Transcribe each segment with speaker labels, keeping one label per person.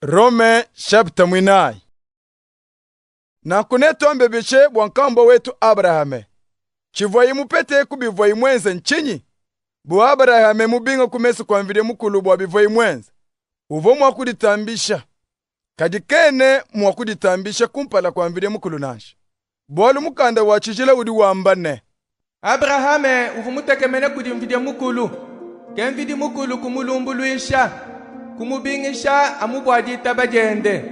Speaker 1: Rome chapter mwinai. Na kunetombe biche bwankambo wetu Abrahame. Chivoyi mupete kubivoyi mwenze nchinyi. Bu Abrahame mubinga kumesi kwa mvide mukulu bwa bivoyi mwenze. Uvo mwakuditambisha. Kadikene mwakuditambisha kumpala kwa mvide mukulu nashi. Bwalu mukanda wachijila udi wambane.
Speaker 2: Abrahame uvumutekemene kudi mvide mukulu. Kemvide mukulu kumulumbuluisha. Kumubingisha amubwadita bajende.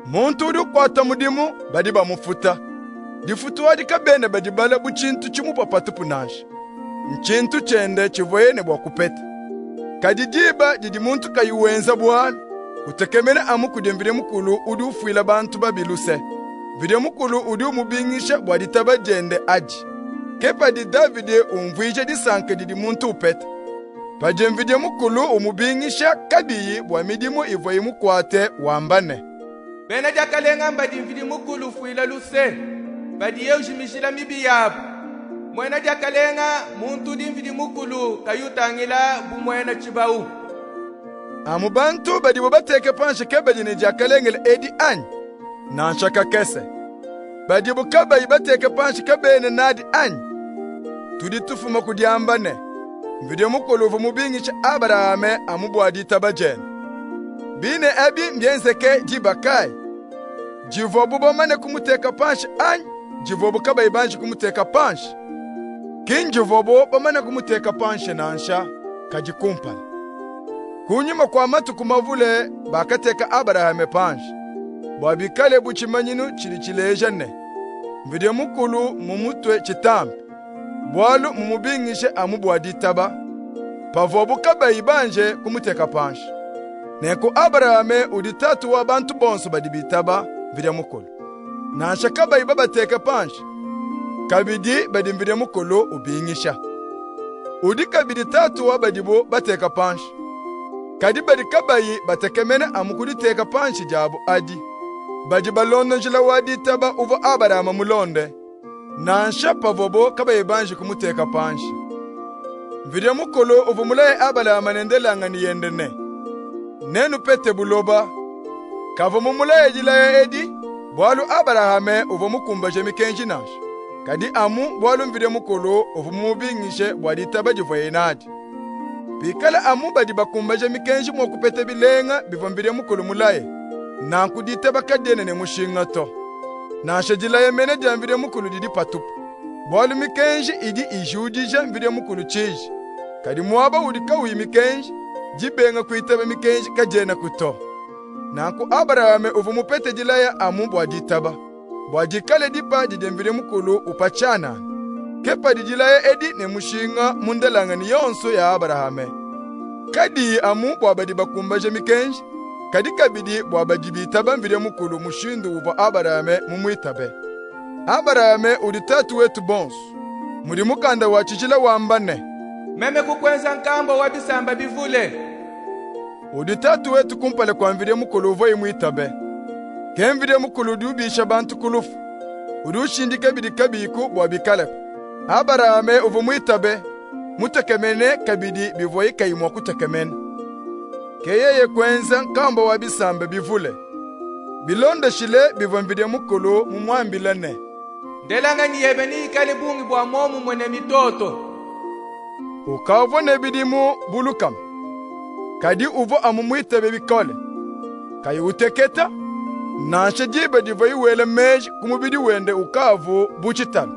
Speaker 1: Muntu udi kwata mudimu badi bamufuta. Difutu wadi kabene badi bala buchintu chimupapatupu nashi. Nchintu chende chivoyene bwa kupeta. Kadidiba didi muntu kayuwenza bwana. Utekemene amukude mvide mukulu udi ufuila bantu babiluse. Vide mukulu udi umubingisha bwadita bajende aji. Kepa di Davide umvuije disanke didi muntu upeta. Pajemvide mukulu umubingisha kabiyi bwa midimu ivoyi mukwate wambane.
Speaker 2: Bena jakalenga mbadi mvide mukulu fuila luse. Badi yeujimishila mibi yabu. Mwena jakalenga muntu di mvide mukulu kayutangila bumwena chibau.
Speaker 1: Amubantu badi bobateke panshe kebadi ne jakalengele edi anyi. Nanshaka kese. Badi bukabayi bateke panshe kebene nadi anyi. Tudi tufuma kudiambane. Mvide mukulu vumubingisha Abrahame amubwadita bajene. Bine ebi mbienzeke jibakai. Jivobu bomane kumuteka panshi anyi. Jivobu kaba ibanji kumuteka panshi. Kinjivobu bomane kumuteka panshi nansha kajikumpala. Kunyuma kwa matu kumavule bakateka Abrahame panshi. Bwabikale buchimanyinu chilichilejane. Mvide mukulu mumutwe chitambi. Bwalu mumubingishe amubwaditaba. Pavobu kaba ibanje kumuteka panshi. Neko Abrahame uditatu wa bantu bonso badibitaba mvide mukulu. Nansha kaba ibaba teka panshi. Kabidi badi mvide mukulu ubingisha. Udi kabidi tatu wa badibo bateka panshi. Kadi badi kabayi batekemene amukudi teka panshi jabu adi. Badi balondo njila waditaba uvo Abrahama mulonde. Nansha pavobo kaba ibanje kumuteka panshi. Mvide mukulu uvu mulaye Abrahama nendelanga niyendene. Nenu pete buloba. Kavo mumulaye jilaye edi. Bwalu Abrahame uvu mukumbaje mikenji nashi. Kadi amu bwalu mvide mukulu uvu mubingishe bwaditaba jivoye nadi. Pikala amu badi bakumbaje mikenji mwakupete bilenga bivo mvide mukulu mulaye. Nankuditaba kadene ne mushinga to. Nasha jilaye mene dia mvide mukulu didi patupu. Bwalu mikenji idi ijudija mvide mukulu chiji. Kadi mwaba udika ui mikenji. Jibenga kuitaba mikenji kajena kuto. Nanku Abrahame uvu mupete jilaya amu bwaditaba. Bwadikale dipa didemvide mukulu upachana. Kepa dijilaya edi ne mushinga mundelanga ni yonso ya Abrahame. Kadi amu bwabadi bakumbaje mikenji. Kadi kabidi bwabadibitaba mvide mukulu mushindu uva Abrahame mumuitabe. Abrahame uditatu wetu bonsu. Muri mukanda wachijila wambane.
Speaker 2: Meme kukwenza nkambo wabisamba bivule.
Speaker 1: Uditatu wetu kumpale kwa mvide mukulu uvo imuitabe. Kemvide mukulu dubisha bantu kulufu. Udushindike bidikabiku bwabikalepe. Abrahame uvo muitabe. Mutekemene kabidi bivoyi kayimwa kutekemene. Keyeye kwenza nkambo wabisamba bivule. Bilonde shile bivo mvide mukulu mumwambilane.
Speaker 2: Ndelanga niyebe ni ikale bungi bwa momu mwene mitoto.
Speaker 1: Ukavone bidimu bulukam. Kadi uvo amumuitabe bikole. Kayi uteketa. Nanshe jiba divoyi wele meji kumubidi wende ukavu buchitana.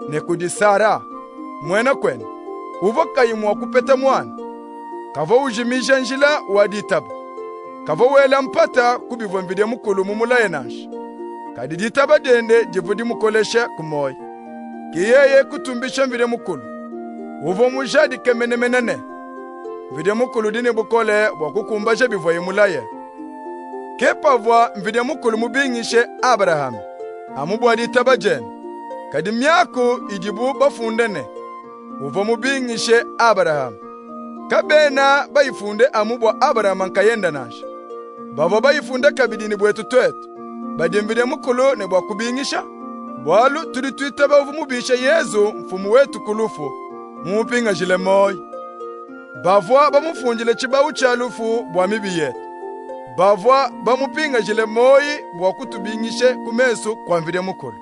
Speaker 1: Nekudi Sara. Mwena kwene. Uvo kayi mwakupeta mwana. Kavo ujimisha njila waditaba. Kavo wele mpata kubivo mvide mukulu mumulaye nanshe. Kadi ditaba dende jivudi mukolesha kumoy. Kiyeye kutumbisha mvide mukulu. Uvo mujadi kemene menene. Mvide mukulu dine bukole wakukumbasha bivoye mulaye. Kepa vwa mvide mukulu mubingishe Abraham. Amubwadita bajene. Kadi myako ijibu bafundene. Uvo mubingishe Abraham. Kabena bayifunde amubwa Abraham nkayenda nashi. Bavo bayifunde kabidini bwetu twetu. Badi mvide mukulu ne bwa kubingisha. Bwalu tuli twitaba uvu mubisha Yezu mfumu wetu kulufu. Mupinga jile moyi. Bavwa bamufunjile chibau cha lufu bwa mibi yetu. bavwa bamupinga jile moyi bwa kutubingishe kumeso kwa mvile mukulu.